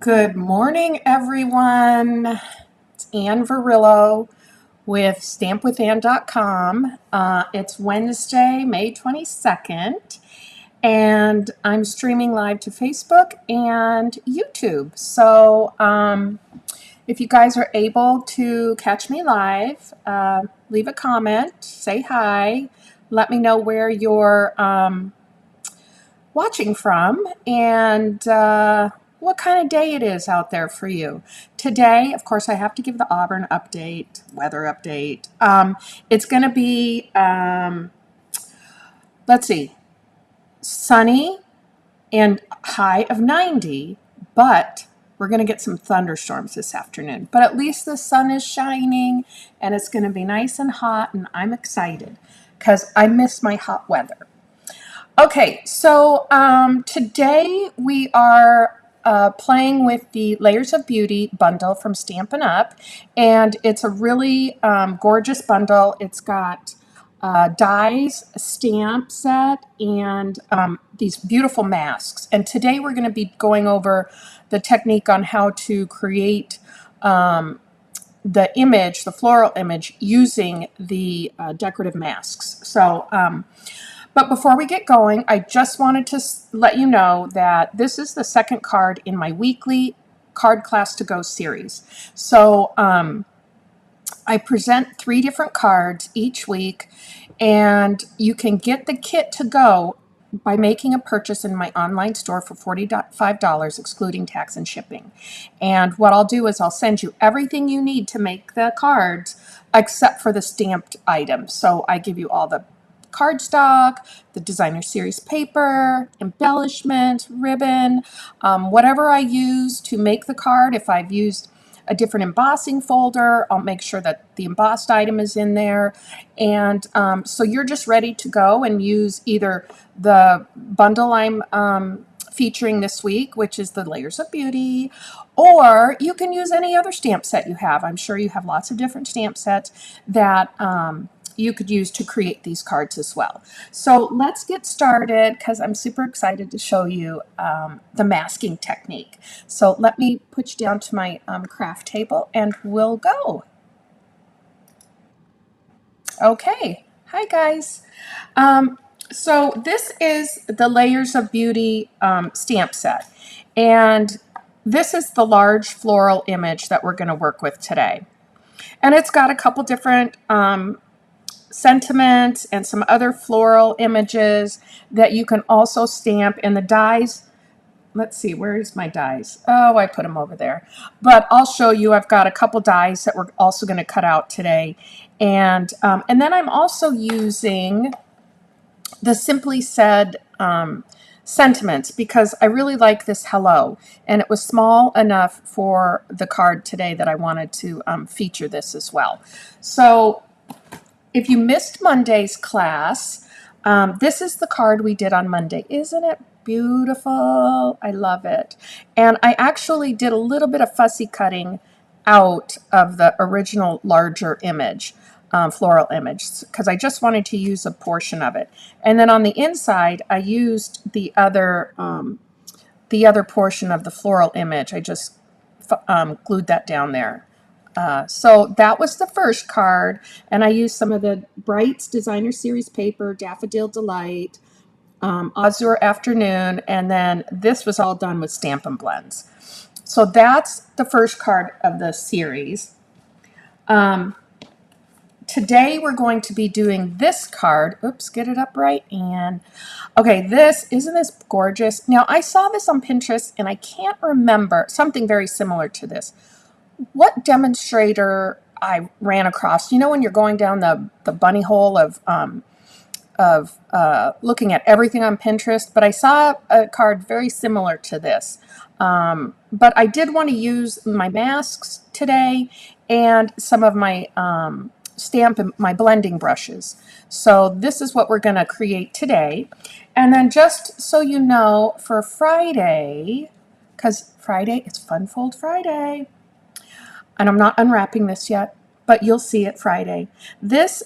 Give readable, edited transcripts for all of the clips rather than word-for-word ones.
Good morning, everyone. It's Ann Verillo with stampwithann.com. It's Wednesday, May 22nd, and I'm streaming live to Facebook and YouTube. So if you guys are able to catch me live, leave a comment, say hi, let me know where you're watching from, and what kind of day it is out there for you. Today, of course, I have to give the Auburn update, weather update. It's going to be, let's see, sunny and high of 90, but we're going to get some thunderstorms this afternoon. But at least the sun is shining, and it's going to be nice and hot, and I'm excited because I miss my hot weather. Okay, so today we are playing with the Layers of Beauty bundle from Stampin' Up, and it's a really gorgeous bundle. It's got dies, a stamp set, and these beautiful masks. And today we're going to be going over the technique on how to create the image, the floral image, using the decorative masks. So but before we get going, I just wanted to let you know that this is the second card in my weekly Card Class to Go series. So I present 3 different cards each week, and you can get the kit to go by making a purchase in my online store for $45, excluding tax and shipping. And what I'll do is I'll send you everything you need to make the cards except for the stamped items. So I give you all the cardstock, the designer series paper, embellishment, ribbon, whatever I use to make the card. If I've used a different embossing folder, I'll make sure that the embossed item is in there. And so you're just ready to go and use either the bundle I'm featuring this week, which is the Layers of Beauty, or you can use any other stamp set you have. I'm sure you have lots of different stamp sets that you could use to create these cards as well. So let's get started because I'm super excited to show you the masking technique. So let me put you down to my craft table and we'll go. Okay, hi guys. So this is the Layers of Beauty stamp set, and this is the large floral image that we're going to work with today. And it's got a couple different sentiments and some other floral images that you can also stamp. And the dies, let's see, where's my dies? Oh, I put them over there. But I'll show you, I've got a couple dies that we're also going to cut out today. And then I'm also using the Simply Said sentiments because I really like this hello. And it was small enough for the card today that I wanted to feature this as well. So if you missed Monday's class, this is the card we did on Monday. Isn't it beautiful? I love it. And I actually did a little bit of fussy cutting out of the original larger image, floral image, because I just wanted to use a portion of it. And then on the inside, I used the other portion of the floral image. I just glued that down there. So that was the first card, and I used some of the Brights Designer Series paper, Daffodil Delight, Azure Afternoon, and then this was all done with Stampin' Blends. So that's the first card of the series. Today we're going to be doing this card. Oops, get it up right. And okay, isn't this gorgeous? Now I saw this on Pinterest, and I can't remember something very similar to this. What demonstrator I ran across, you know, when you're going down the bunny hole of looking at everything on Pinterest, but I saw a card very similar to this. But I did want to use my masks today and some of my stamp and my blending brushes. So this is what we're going to create today. And then just so you know, for Friday, because Friday, it's Fun Fold Friday, and I'm not unwrapping this yet, but you'll see it Friday. This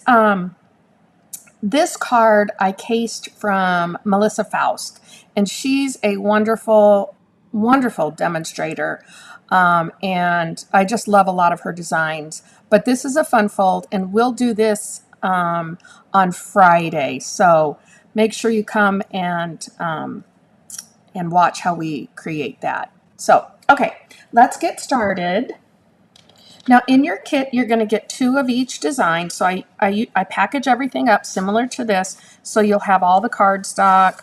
card I cased from Melissa Faust, and she's a wonderful wonderful demonstrator. And I just love a lot of her designs. But this is a fun fold, and we'll do this on Friday. So make sure you come and watch how we create that. So, okay, let's get started. Now in your kit, you're going to get 2 of each design. So I package everything up similar to this. So you'll have all the cardstock.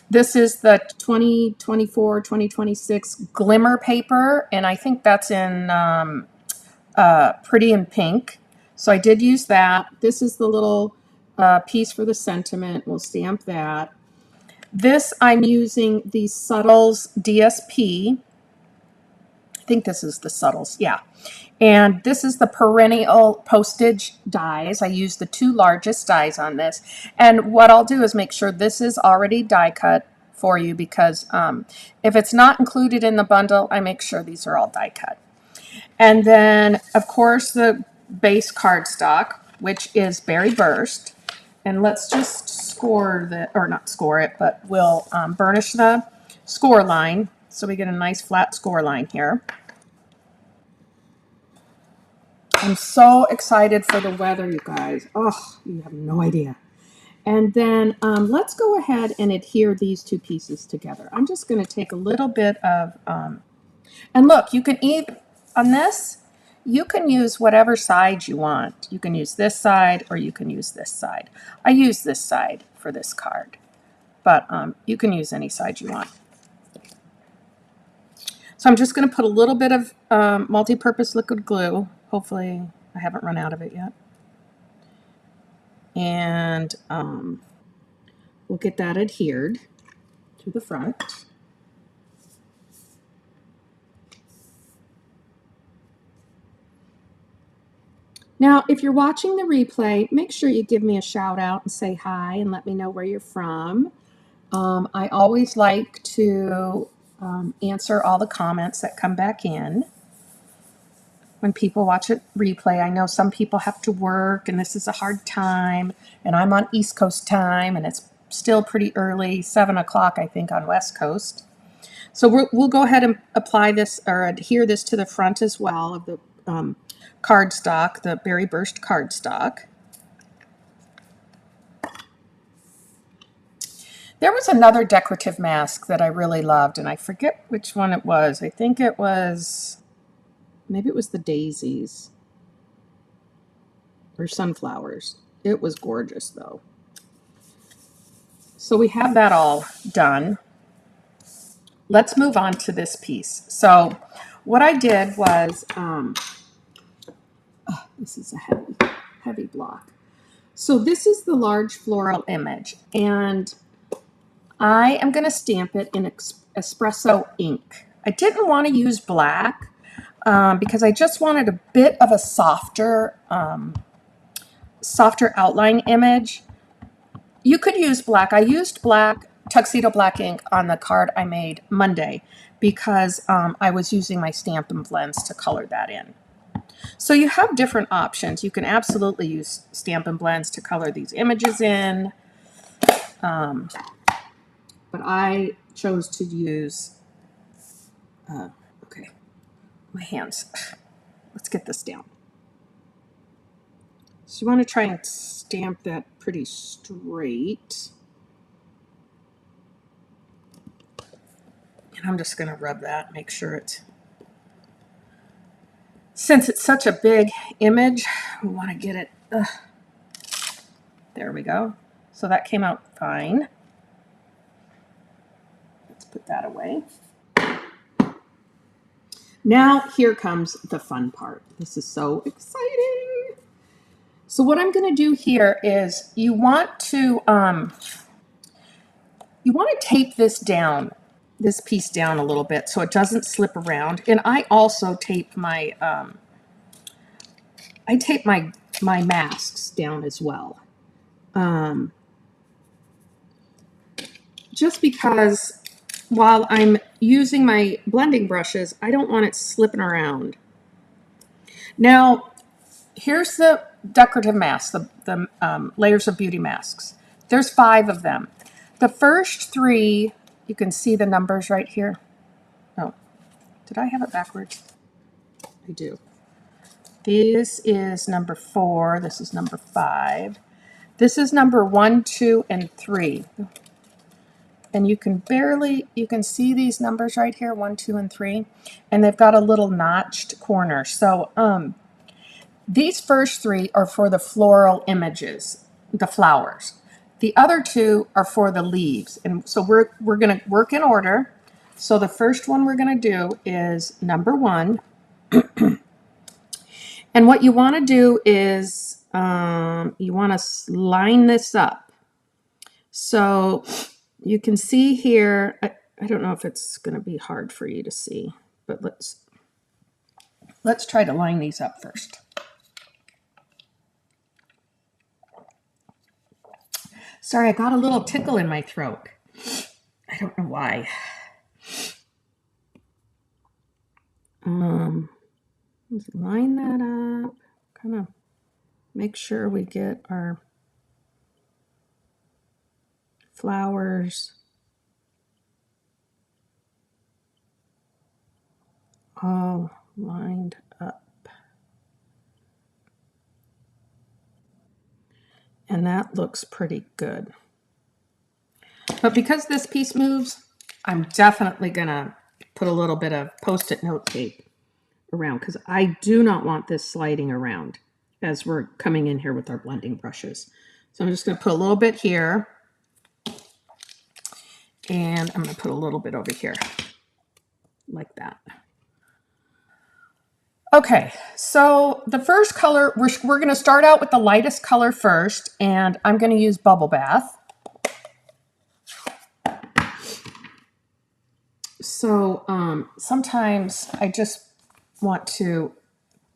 This is the 2024-2026 glimmer paper, and I think that's in Pretty in Pink. So I did use that. This is the little piece for the sentiment. We'll stamp that. This, I'm using the Subtles DSP. I think this is the Subtles, yeah. And this is the perennial postage dies. I use the 2 largest dies on this. And what I'll do is make sure this is already die cut for you, because if it's not included in the bundle, I make sure these are all die cut. And then, of course, the base cardstock, which is Berry Burst. And let's just score the, or not score it, but we'll burnish the score line so we get a nice flat score line here. I'm so excited for the weather, you guys. Oh, you have no idea. And then let's go ahead and adhere these 2 pieces together. I'm just going to take a little bit of, and look, you can on this, you can use whatever side you want. You can use this side or you can use this side. I use this side for this card, but you can use any side you want. So I'm just going to put a little bit of multi-purpose liquid glue. Hopefully I haven't run out of it yet. And we'll get that adhered to the front. Now, if you're watching the replay, make sure you give me a shout out and say hi and let me know where you're from. I always like to answer all the comments that come back in when people watch a replay. I know some people have to work and this is a hard time, and I'm on East Coast time and it's still pretty early, 7 o'clock I think on West Coast. So we'll go ahead and apply this or adhere this to the front as well of the cardstock, the Berry Burst cardstock. There was another decorative mask that I really loved, and I forget which one it was. I think it was, maybe it was the daisies or sunflowers. It was gorgeous though. So we have that all done. Let's move on to this piece. So what I did was, this is a heavy block. So this is the large floral image, and I am going to stamp it in espresso ink. I didn't want to use black because I just wanted a bit of a softer outline image. You could use black. I used black, tuxedo black ink on the card I made Monday because I was using my Stampin' Blends to color that in. So you have different options. You can absolutely use Stampin' Blends to color these images in. But I chose to use, okay, my hands. Let's get this down. So you want to try and stamp that pretty straight. And I'm just going to rub that, make sure it's, since it's such a big image, we want to get it, there we go. So that came out fine. Let's put that away. Now here comes the fun part. This is so exciting. So what I'm going to do here is you want to tape this down, this piece down a little bit so it doesn't slip around. And I also tape my my masks down as well. Just because while I'm using my blending brushes, I don't want it slipping around. Now, here's the decorative masks, the layers of beauty masks. There's 5 of them. The first three, you can see the numbers right here. Oh, did I have it backwards? I do. This is number 4. This is number 5. This is number 1, 2, and 3. And you can see these numbers right here, 1, 2, and 3. And they've got a little notched corner. So these first 3 are for the floral images, the flowers. The other 2 are for the leaves. And so we're going to work in order. So the first one we're going to do is number 1. And what you want to do is you want to line this up. So you can see here, I don't know if it's going to be hard for you to see, but let's try to line these up first. Sorry, I got a little tickle in my throat. I don't know why. Let's line that up, kind of make sure we get our flowers all lined up. And that looks pretty good. But because this piece moves, I'm definitely gonna put a little bit of Post-it note tape around because I do not want this sliding around as we're coming in here with our blending brushes. So I'm just going to put a little bit here and I'm going to put a little bit over here like that. Okay, so the first color, we're going to start out with the lightest color first, and I'm going to use Bubble Bath. So sometimes I just want to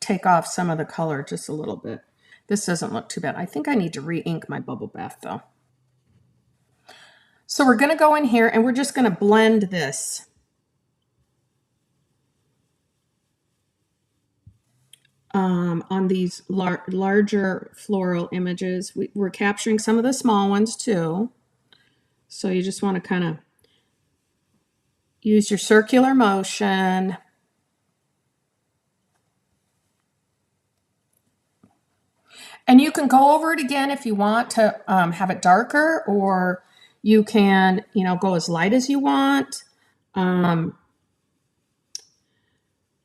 take off some of the color just a little bit. This doesn't look too bad. I think I need to re-ink my Bubble Bath though. So we're going to go in here and we're just going to blend this. On these larger floral images. We're capturing some of the small ones too. So you just want to kind of use your circular motion. And you can go over it again if you want to have it darker, or you can, go as light as you want.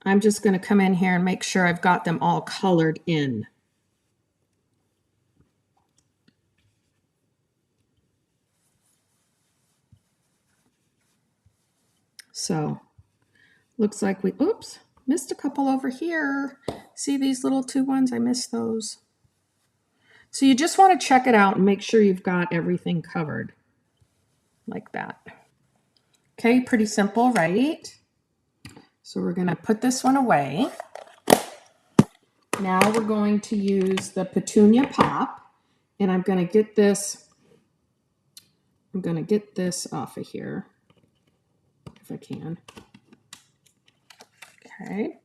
I'm just going to come in here and make sure I've got them all colored in. So looks like we, oops, missed a couple over here. See these little 2 ones? I missed those. So you just want to check it out and make sure you've got everything covered like that. Okay, pretty simple, right? So we're going to put this one away. Now we're going to use the Petunia Pop, and I'm going to get this off of here if I can. Okay,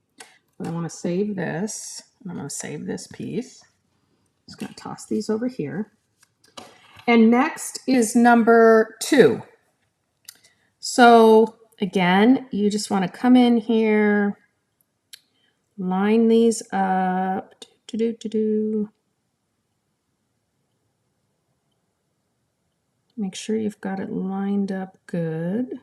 but I want to save this, and I'm going to save this piece. Just going to toss these over here. And next is number 2. So again, you just want to come in here, line these up. Make sure you've got it lined up good.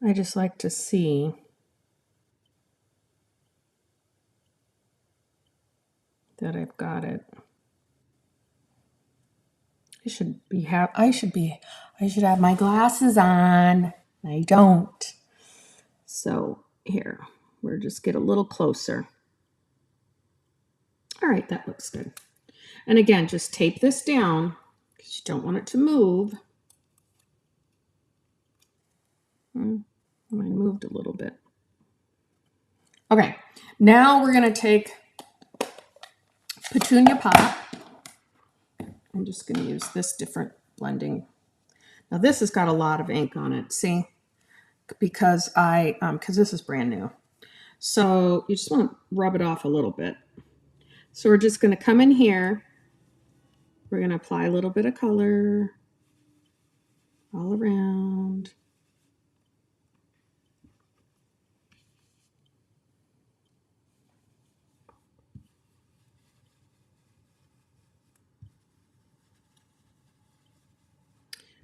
I just like to see that I've got it. I should have my glasses on. I don't. So here, we'll just get a little closer. All right, that looks good. And again, just tape this down because you don't want it to move. I moved a little bit. Okay, now we're going to take Petunia Pop. I'm just going to use this different blending. Now this has got a lot of ink on it, see? Because this is brand new. So you just want to rub it off a little bit. So we're just going to come in here we're going to apply a little bit of color all around.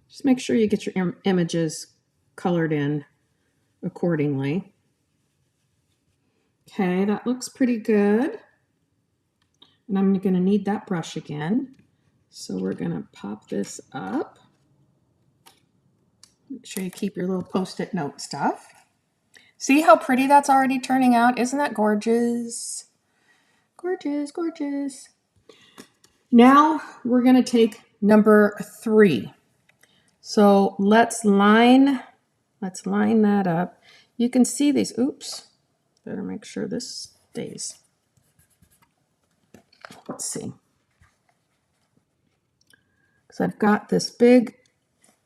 Just make sure you get your images colored in accordingly. Okay, that looks pretty good. And I'm going to need that brush again. So we're going to pop this up. Make sure you keep your little Post-it note stuff. See how pretty that's already turning out? Isn't that gorgeous? Gorgeous, gorgeous. Now we're going to take number 3. So let's line that up. You can see these. Oops. Better make sure this stays. Let's see. So I've got this big,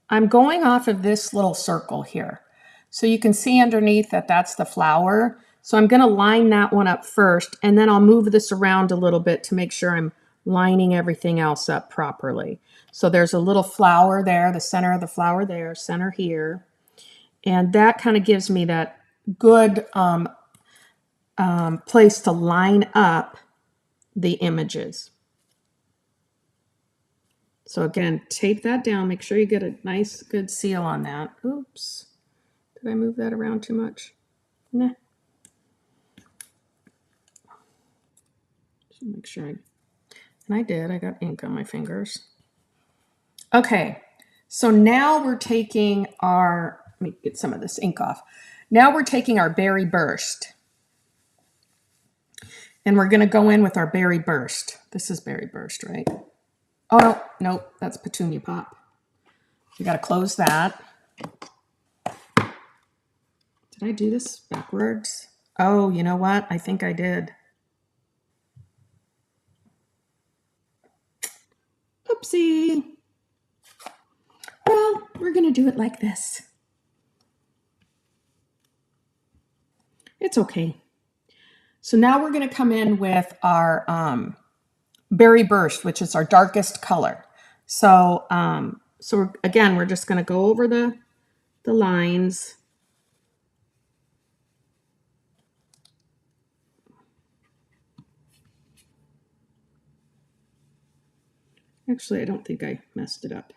I'm going off of this little circle here. So you can see underneath that that's the flower. So I'm going to line that one up first, and then I'll move this around a little bit to make sure I'm lining everything else up properly. So there's a little flower there, the center of the flower there, center here. And that kind of gives me that good place to line up the images. So again, tape that down. Make sure you get a nice, good seal on that. Oops. Did I move that around too much? Nah. Just make sure and I did. I got ink on my fingers. Okay. So now we're taking our, let me get some of this ink off. Now we're taking our Berry Burst. And we're going to go in with our Berry Burst. This is Berry Burst, right? Oh, no, nope, that's Petunia Pop. You got to close that. Did I do this backwards? Oh, you know what? I think I did. Oopsie. Well, we're going to do it like this. It's okay. So now we're going to come in with our Berry Burst, which is our darkest color. So, again, we're just going to go over the lines. Actually, I don't think I messed it up.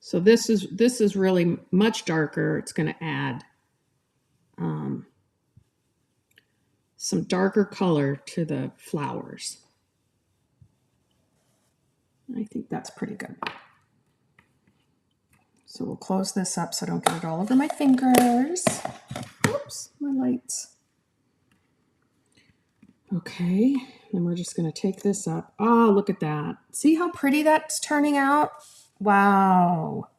So this is really much darker. It's going to add some darker color to the flowers. I think that's pretty good. So we'll close this up so I don't get it all over my fingers. Oops, my lights. Okay, then we're just going to take this up. Oh, look at that. See how pretty that's turning out? Wow.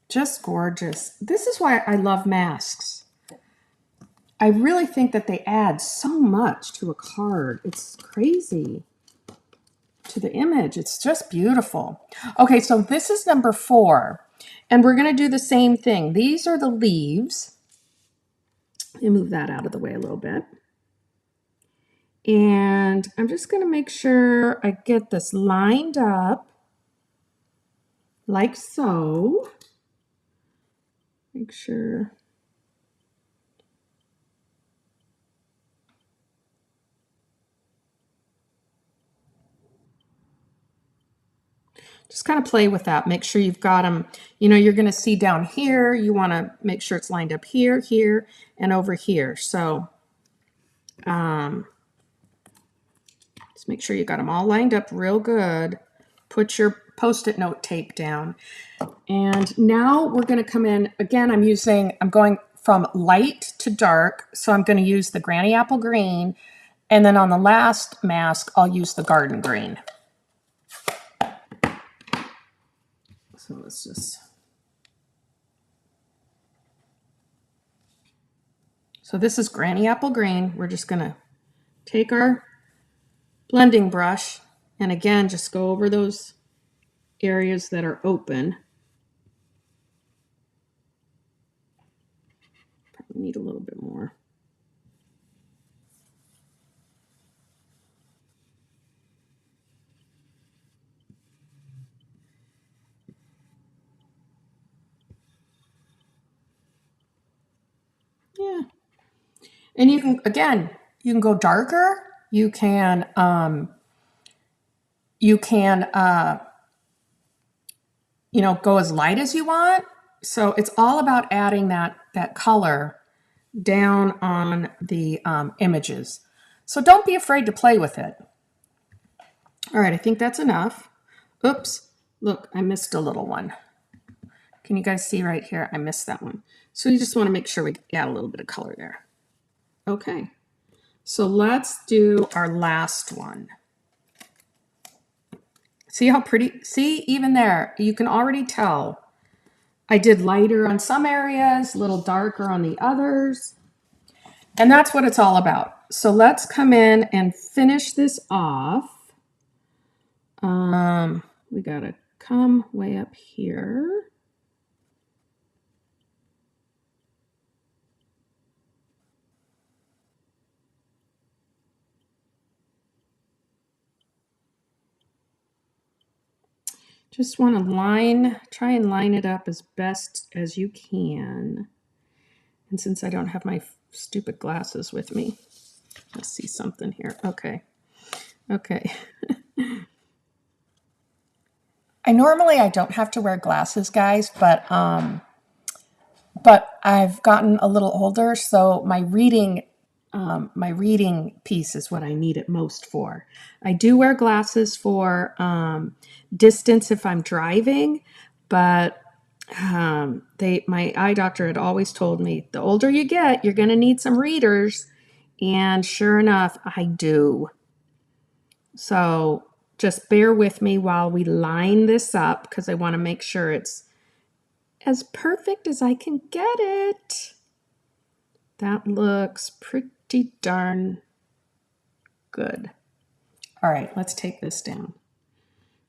Just gorgeous. This is why I love masks. I really think that they add so much to a card. It's crazy. To the image. It's just beautiful. Okay, so this is number 4. And we're going to do the same thing. These are the leaves. Let me move that out of the way a little bit. And I'm just going to make sure I get this lined up like so. Make sure. Just kind of play with that. Make sure you've got them, you know, you're going to see down here. You want to make sure it's lined up here, here, and over here. So just make sure you got them all lined up real good. Put your Post-it note tape down. And now we're going to come in, again, I'm going from light to dark. So I'm going to use the Granny Apple Green. And then on the last mask, I'll use the Garden Green. So let's just. So this is Granny Apple Green. We're just going to take our blending brush and again, just go over those areas that are open. Probably need a little bit more. Yeah. And you can, again, you can go darker. You can, go as light as you want. So it's all about adding that color down on the images. So don't be afraid to play with it. All right, I think that's enough. Oops, look, I missed a little one. Can you guys see right here? I missed that one. So you just want to make sure we add a little bit of color there. Okay, so let's do our last one. See how pretty, see, even there, you can already tell I did lighter on some areas, a little darker on the others. And that's what it's all about. So let's come in and finish this off. We gotta come way up here. Just want to try and line it up as best as you can. And since I don't have my stupid glasses with me, let's see something here. Okay. I don't have to wear glasses, guys, but I've gotten a little older, so my reading piece is what I need it most for. I do wear glasses for distance if I'm driving, but my eye doctor had always told me the older you get, you're going to need some readers, and sure enough, I do. So just bear with me while we line this up because I want to make sure it's as perfect as I can get it. That looks pretty darn good. All right, let's take this down.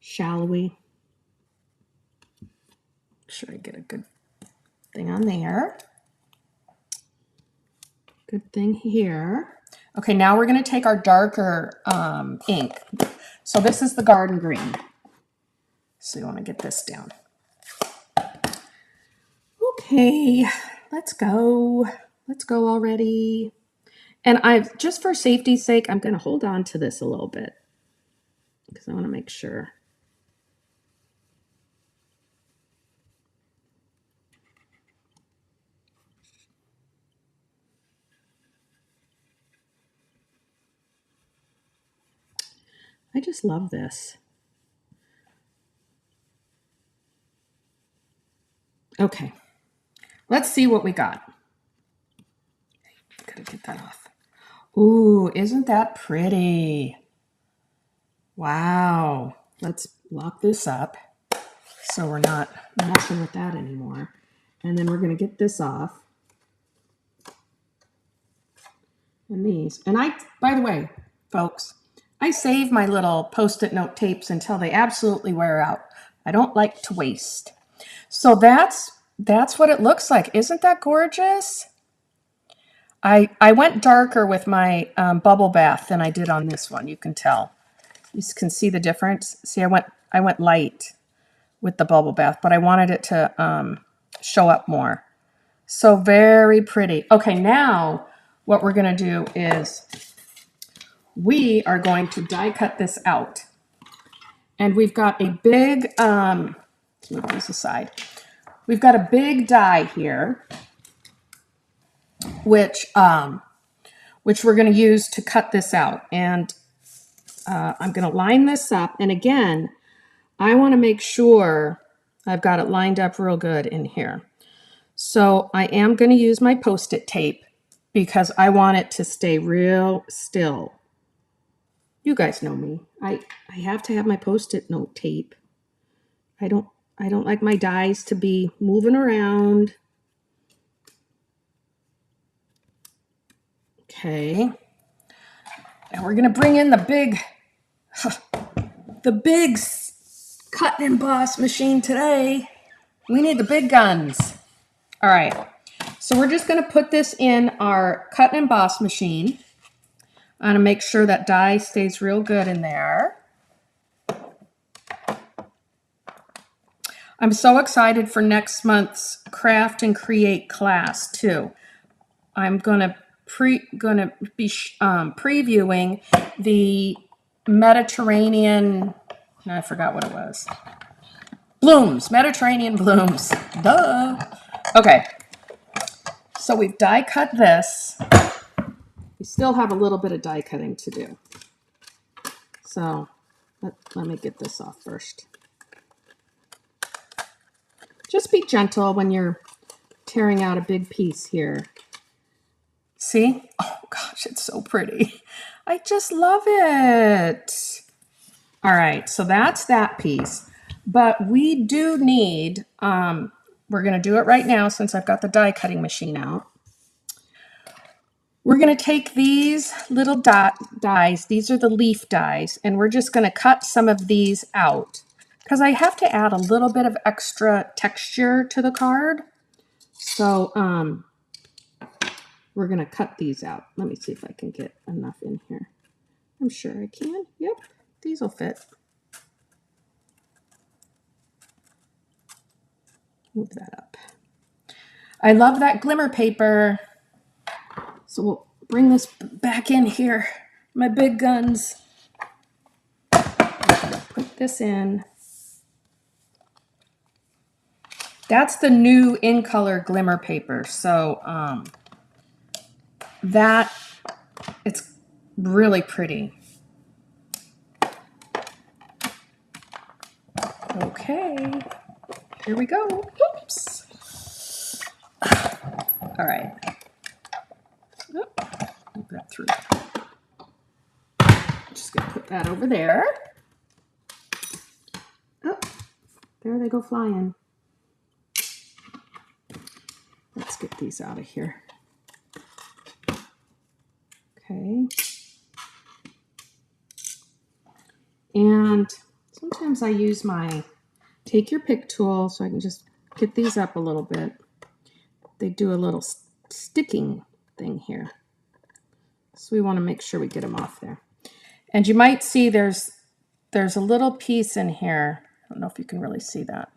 Shall we? Should I get a good thing on there? Good thing here. Okay, now we're going to take our darker ink. So this is the garden green. So you want to get this down. Okay, let's go. Let's go already. And just for safety's sake, I'm going to hold on to this a little bit because I want to make sure. I just love this. Okay, let's see what we got. Gotta get that off. Ooh, isn't that pretty? Wow. Let's lock this up so we're not messing with that anymore. And then we're going to get this off. And these. And by the way, folks, I save my little Post-it note tapes until they absolutely wear out. I don't like to waste. So that's what it looks like. Isn't that gorgeous? I went darker with my bubble bath than I did on this one. You can tell. You can see the difference. See, I went light with the bubble bath, but I wanted it to show up more. So very pretty. Okay, now what we're going to do is we are going to die cut this out. And we've got a big, let's move this aside. We've got a big die here, which we're going to use to cut this out. And I'm going to line this up. And again, I want to make sure I've got it lined up real good in here. So I am going to use my Post-it tape because I want it to stay real still. You guys know me. I have to have my Post-it note tape. I don't like my dies to be moving around. Okay. And we're going to bring in the big cut and emboss machine today. We need the big guns. All right. So we're just going to put this in our cut and emboss machine. I'm going to make sure that die stays real good in there. I'm so excited for next month's Craft and Create class too. I'm gonna be previewing the Mediterranean. No, I forgot what it was. Blooms, Mediterranean blooms. Duh. Okay, so we've die cut this. We still have a little bit of die cutting to do. So let me get this off first. Just be gentle when you're tearing out a big piece here. See? Oh gosh, it's so pretty. I just love it. All right, so that's that piece. But we do need, we're going to do it right now since I've got the die cutting machine out. We're going to take these little dies, these are the leaf dies, and we're just going to cut some of these out because I have to add a little bit of extra texture to the card. So we're going to cut these out. Let me see if I can get enough in here. I'm sure I can. Yep, these will fit. Move that up. I love that glimmer paper. So we'll bring this back in here. My big guns. Put this in. That's the new in color glimmer paper. So that it's really pretty. Okay, here we go. Oops. All right. Move that through. Just gonna put that over there. Oh, there they go flying. Let's get these out of here. Okay. And sometimes I use my take your pick tool so I can just get these up a little bit. They do a little sticking thing here. So we want to make sure we get them off there. And you might see there's a little piece in here. I don't know if you can really see that.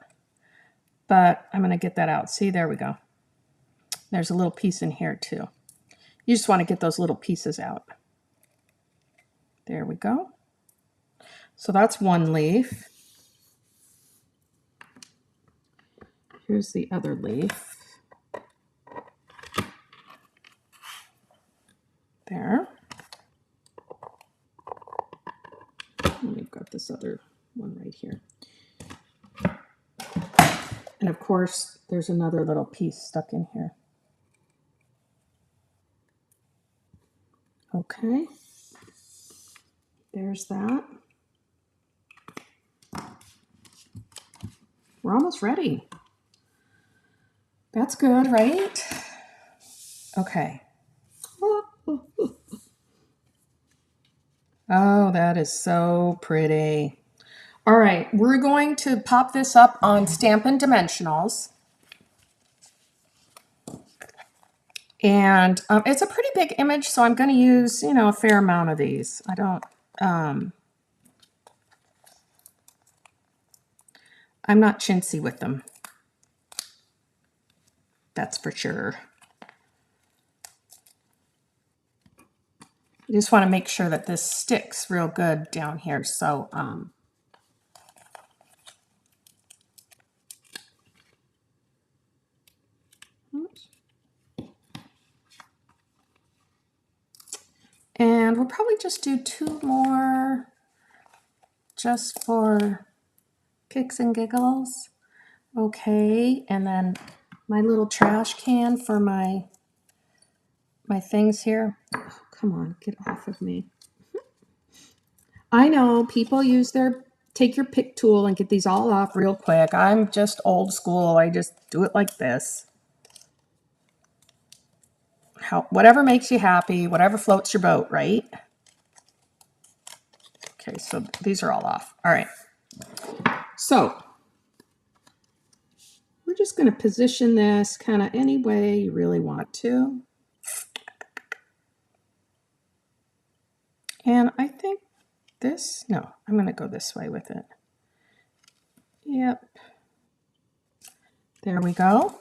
But I'm going to get that out. See, there we go. There's a little piece in here too. You just want to get those little pieces out. There we go. So that's one leaf. Here's the other leaf. There. And we've got this other one right here. And of course, there's another little piece stuck in here. Okay. There's that. We're almost ready. That's good, right? Okay. Oh, that is so pretty. All right, we're going to pop this up on Stampin' Dimensionals. And it's a pretty big image, so I'm going to use, a fair amount of these. I don't, I'm not chintzy with them. That's for sure. You just want to make sure that this sticks real good down here. So, and we'll probably just do 2 more just for kicks and giggles. Okay, and then my little trash can for my things here. Oh, come on, get off of me. I know people use their take your pick tool and get these all off real quick. I'm just old school. I just do it like this. Whatever makes you happy, whatever floats your boat, right? Okay, so these are all off. All right. So we're just going to position this kind of any way you really want to. And I think no, I'm going to go this way with it. Yep. There we go.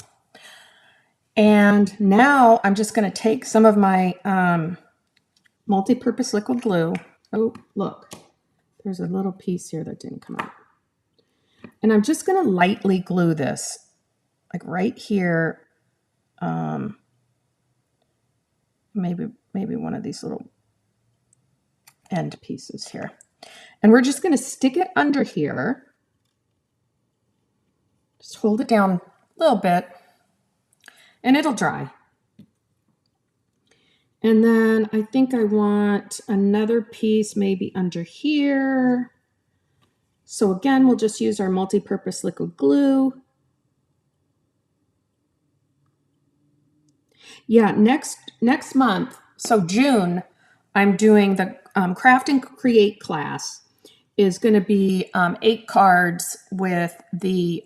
And now I'm just going to take some of my multi-purpose liquid glue. Oh, look, there's a little piece here that didn't come out. And I'm just going to lightly glue this, like right here. Maybe one of these little end pieces here. And we're just going to stick it under here. Just hold it down a little bit and it'll dry. And then I think I want another piece maybe under here. So again, we'll just use our multi-purpose liquid glue. Yeah, next month, so June, I'm doing the Craft and Create class. Is going to be 8 cards with the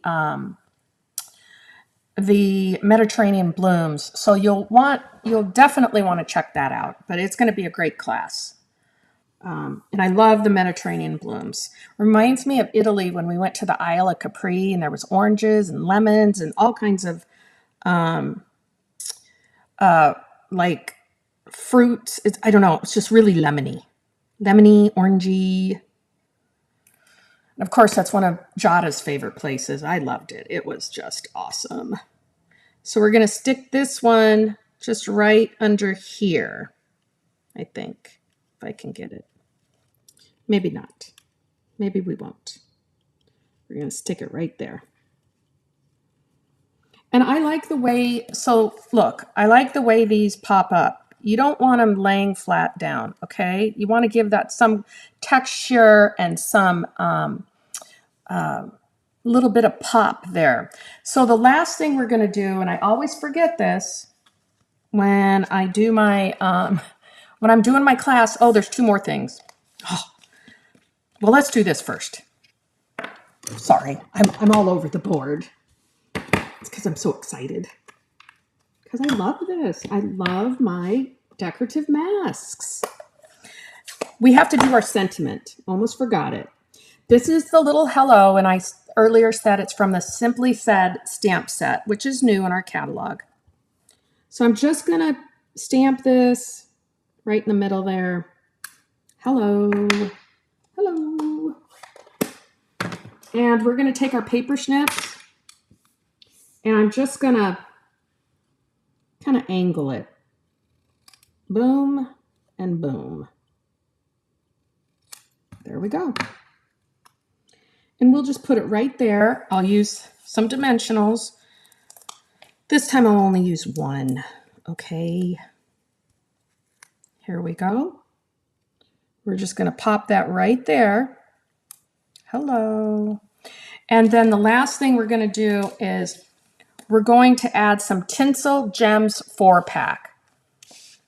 Mediterranean blooms. So you'll definitely want to check that out. But it's going to be a great class. And I love the Mediterranean blooms. Reminds me of Italy when we went to the Isle of Capri and there was oranges and lemons and all kinds of like fruits. I don't know. It's just really lemony, orangey. And of course, that's one of Jada's favorite places. I loved it. It was just awesome. So we're going to stick this one just right under here, I think, if I can get it. Maybe not. Maybe we won't. We're going to stick it right there. And I like the way, so look, I like the way these pop up. You don't want them laying flat down, okay? You want to give that some texture and some little bit of pop there. So the last thing we're going to do, and I always forget this when I do my, when I'm doing my class, oh, there's 2 more things. Oh. Well, let's do this first. Sorry, I'm all over the board. It's because I'm so excited. Because I love this. I love my decorative masks. We have to do our sentiment. Almost forgot it. This is the little hello, and I earlier said it's from the Simply Said stamp set, which is new in our catalog. So I'm just going to stamp this right in the middle there. Hello. Hello. And we're going to take our paper snips, and I'm just going to kind of angle it. Boom and boom. There we go. And we'll just put it right there. I'll use some dimensionals. This time I'll only use 1. Okay. Here we go. We're just going to pop that right there. Hello. And then the last thing we're going to do is we're going to add some Tinsel Gems 4-pack.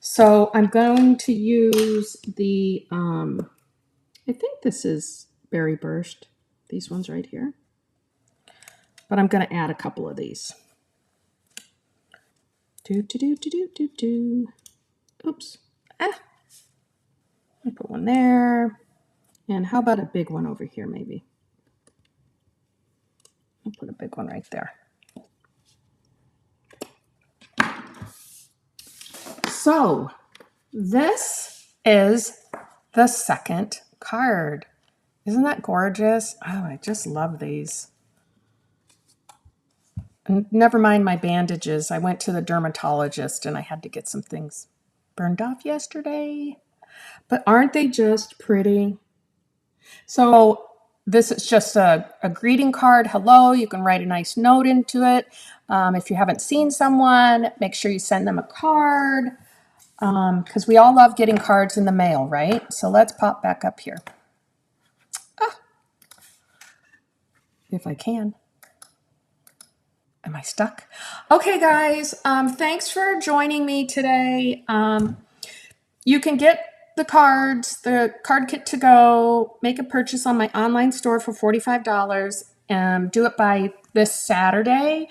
So I'm going to use the, I think this is Berry Burst. These ones right here. But I'm going to add a couple of these. Oops. I'll put one there. And how about a big one over here, maybe? I'll put a big one right there. So this is the second card. Isn't that gorgeous? Oh, I just love these. And never mind my bandages. I went to the dermatologist and I had to get some things burned off yesterday. But aren't they just pretty? So this is just a greeting card. Hello. You can write a nice note into it. If you haven't seen someone, make sure you send them a card. Because we all love getting cards in the mail, right? So let's pop back up here. If I can. Am I stuck? Okay, guys. Thanks for joining me today. You can get the cards, the card kit to go, make a purchase on my online store for $45. Do it by this Saturday,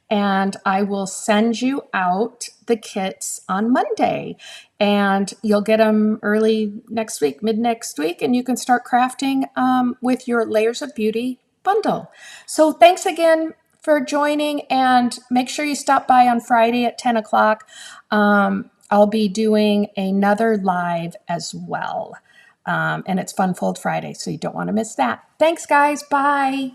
and I will send you out the kits on Monday. And you'll get them early next week, mid next week, and you can start crafting with your Layers of Beauty bundle. So thanks again for joining, and make sure you stop by on Friday at 10 o'clock. I'll be doing another live as well. And it's Fun Fold Friday, so you don't want to miss that. Thanks, guys. Bye.